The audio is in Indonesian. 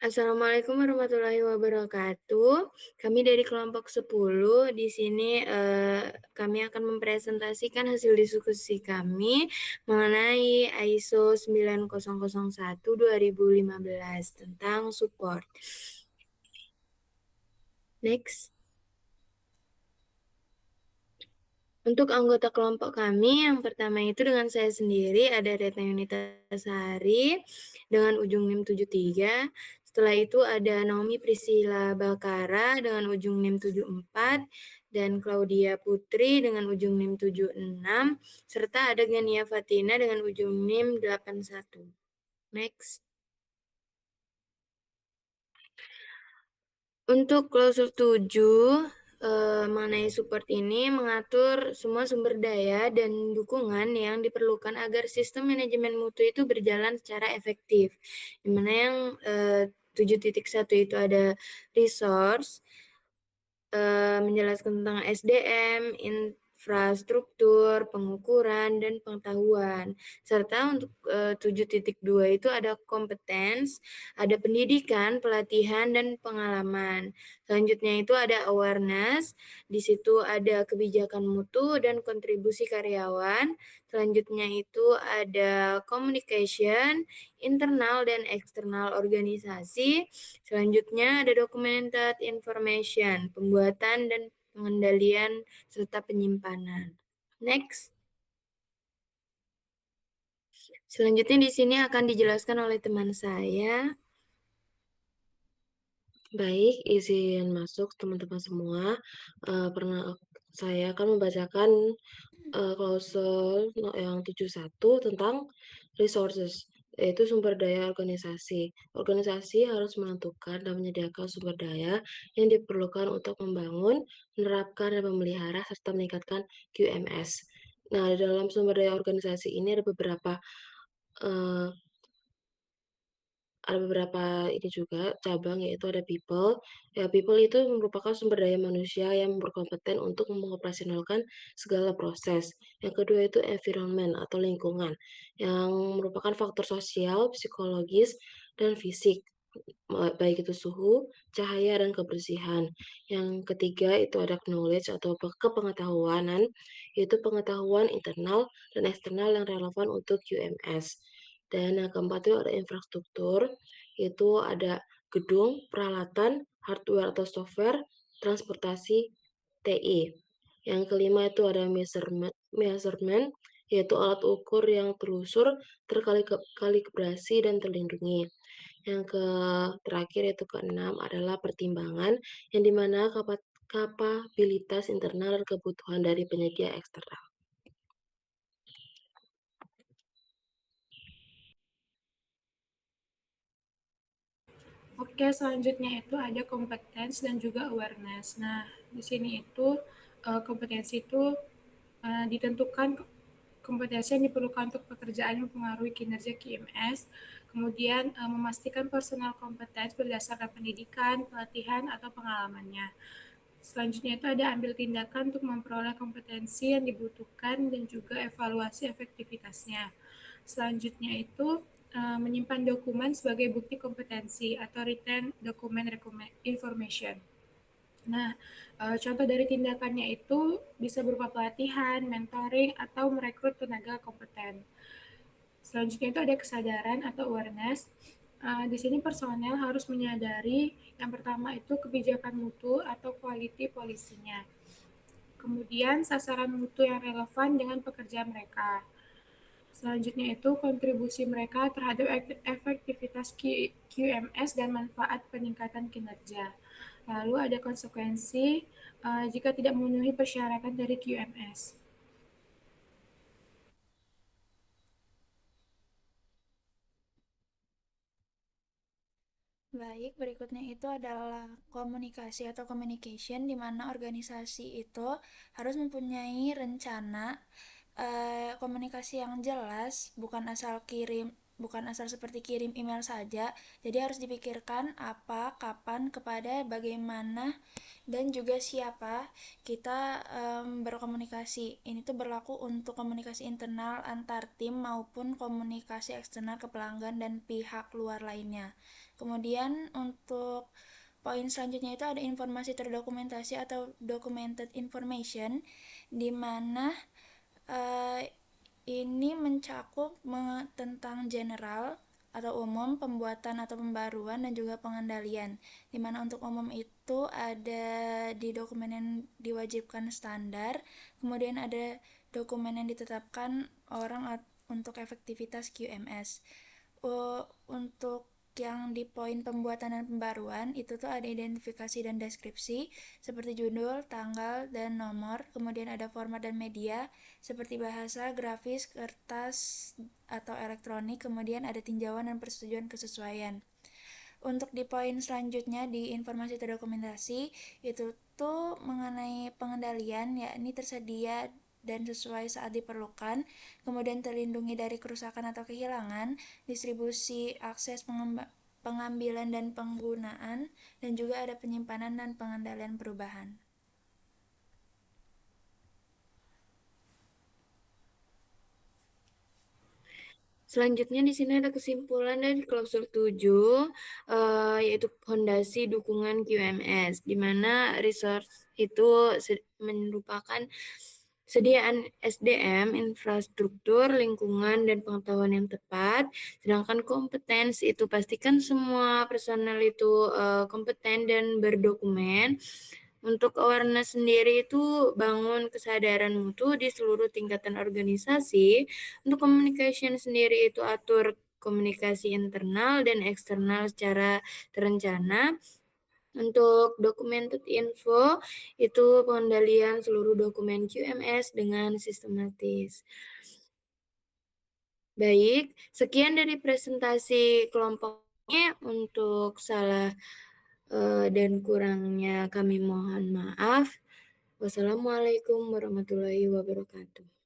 Assalamualaikum warahmatullahi wabarakatuh. Kami dari kelompok 10 di sini, kami akan mempresentasikan hasil diskusi kami mengenai ISO 9001/2015 tentang support. Next. Untuk anggota kelompok kami, yang pertama itu dengan saya sendiri ada Retna Yunita Sari dengan ujung NIM 73. Setelah itu ada Naomi Priscilla Bakara dengan ujung NIM 74 dan Claudia Putri dengan ujung NIM 76 serta ada Gania Fatina dengan ujung NIM 81. Next. Untuk klausul 7 mengenai support ini mengatur semua sumber daya dan dukungan yang diperlukan agar sistem manajemen mutu itu berjalan secara efektif. Di mana yang 7.1 itu ada resource, menjelaskan tentang SDM, infrastruktur, pengukuran, dan pengetahuan. Serta untuk 7.2 itu ada competence, ada pendidikan, pelatihan, dan pengalaman. Selanjutnya itu ada awareness, di situ ada kebijakan mutu dan kontribusi karyawan. Selanjutnya itu ada communication, internal dan eksternal organisasi. Selanjutnya ada documented information, pembuatan dan pengendalian serta penyimpanan. Next. Selanjutnya di sini akan dijelaskan oleh teman saya. Baik, izin masuk teman-teman semua. Pernah saya akan membacakan klausul yang 71 tentang resources, yaitu sumber daya organisasi. Organisasi harus menentukan dan menyediakan sumber daya yang diperlukan untuk membangun, menerapkan, dan memelihara serta meningkatkan QMS. Nah, di dalam sumber daya organisasi ini eh, ada beberapa ini juga cabang, yaitu ada people. Ya, people itu merupakan sumber daya manusia yang berkompeten untuk mengoperasionalkan segala proses. Yang kedua itu environment atau lingkungan, yang merupakan faktor sosial, psikologis, dan fisik, baik itu suhu, cahaya, dan kebersihan. Yang ketiga itu ada knowledge atau kepengetahuanan, yaitu pengetahuan internal dan eksternal yang relevan untuk QMS. Dan yang keempat itu ada infrastruktur, yaitu ada gedung, peralatan, hardware atau software, transportasi, TI. Yang kelima itu ada measurement, yaitu alat ukur yang telusur, terkalibrasi, dan terlindungi. Yang terakhir yaitu keenam adalah pertimbangan, yang dimana kapabilitas internal dan kebutuhan dari penyedia eksternal. Oke, selanjutnya itu ada kompetensi dan juga awareness. Nah, di sini itu kompetensi itu ditentukan kompetensi yang diperlukan untuk pekerjaan yang mempengaruhi kinerja QMS, kemudian memastikan personal kompetens berdasarkan pendidikan, pelatihan, atau pengalamannya. Selanjutnya itu ada ambil tindakan untuk memperoleh kompetensi yang dibutuhkan dan juga evaluasi efektivitasnya. Selanjutnya itu menyimpan dokumen sebagai bukti kompetensi atau retain document information. Nah, contoh dari tindakannya itu bisa berupa pelatihan, mentoring, atau merekrut tenaga kompeten. Selanjutnya itu ada kesadaran atau awareness. Di sini personel harus menyadari yang pertama itu kebijakan mutu atau quality policy-nya. Kemudian sasaran mutu yang relevan dengan pekerjaan mereka. Selanjutnya itu kontribusi mereka terhadap efektivitas QMS dan manfaat peningkatan kinerja. Lalu ada konsekuensi jika tidak memenuhi persyaratan dari QMS. Baik, berikutnya itu adalah komunikasi atau communication, di mana organisasi itu harus mempunyai rencana komunikasi yang jelas, bukan asal seperti kirim email saja. Jadi harus dipikirkan apa, kapan, kepada, bagaimana, dan juga siapa kita berkomunikasi. Ini tuh berlaku untuk komunikasi internal antar tim maupun komunikasi eksternal ke pelanggan dan pihak luar lainnya. Kemudian untuk poin selanjutnya itu ada informasi terdokumentasi atau documented information, di mana eh, ini mencakup tentang general atau umum, pembuatan atau pembaruan, dan juga pengendalian. Di mana untuk umum itu ada di dokumen yang diwajibkan standar, kemudian ada dokumen yang ditetapkan orang untuk efektivitas QMS. Untuk yang di poin pembuatan dan pembaruan itu tuh ada identifikasi dan deskripsi seperti judul, tanggal, dan nomor. Kemudian ada format dan media seperti bahasa, grafis, kertas, atau elektronik. Kemudian ada tinjauan dan persetujuan kesesuaian. Untuk di poin selanjutnya di informasi terdokumentasi itu tuh mengenai pengendalian, yakni tersedia dan sesuai saat diperlukan, kemudian terlindungi dari kerusakan atau kehilangan, distribusi, akses, pengambilan dan penggunaan, dan juga ada penyimpanan dan pengendalian perubahan. Selanjutnya di sini ada kesimpulan dari klausul 7, yaitu fondasi dukungan QMS, di mana resource itu merupakan sediaan SDM, infrastruktur, lingkungan, dan pengetahuan yang tepat. Sedangkan kompetens itu pastikan semua personel itu kompeten dan berdokumen. Untuk awareness sendiri itu bangun kesadaran mutu di seluruh tingkatan organisasi. Untuk communication sendiri itu atur komunikasi internal dan eksternal secara terencana. Untuk documented info, itu pengendalian seluruh dokumen QMS dengan sistematis. Baik, sekian dari presentasi kelompoknya. Untuk salah dan kurangnya kami mohon maaf. Wassalamualaikum warahmatullahi wabarakatuh.